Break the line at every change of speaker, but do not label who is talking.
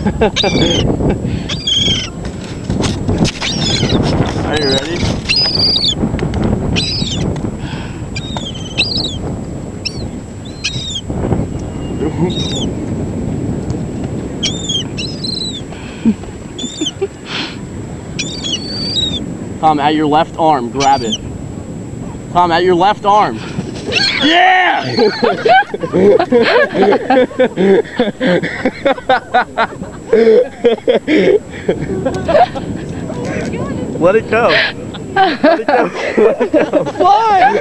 Are you ready? Tom, at your left arm, grab it. Tom, at your left arm. Yeah! Let it go. Let it go. Let it go. Fly!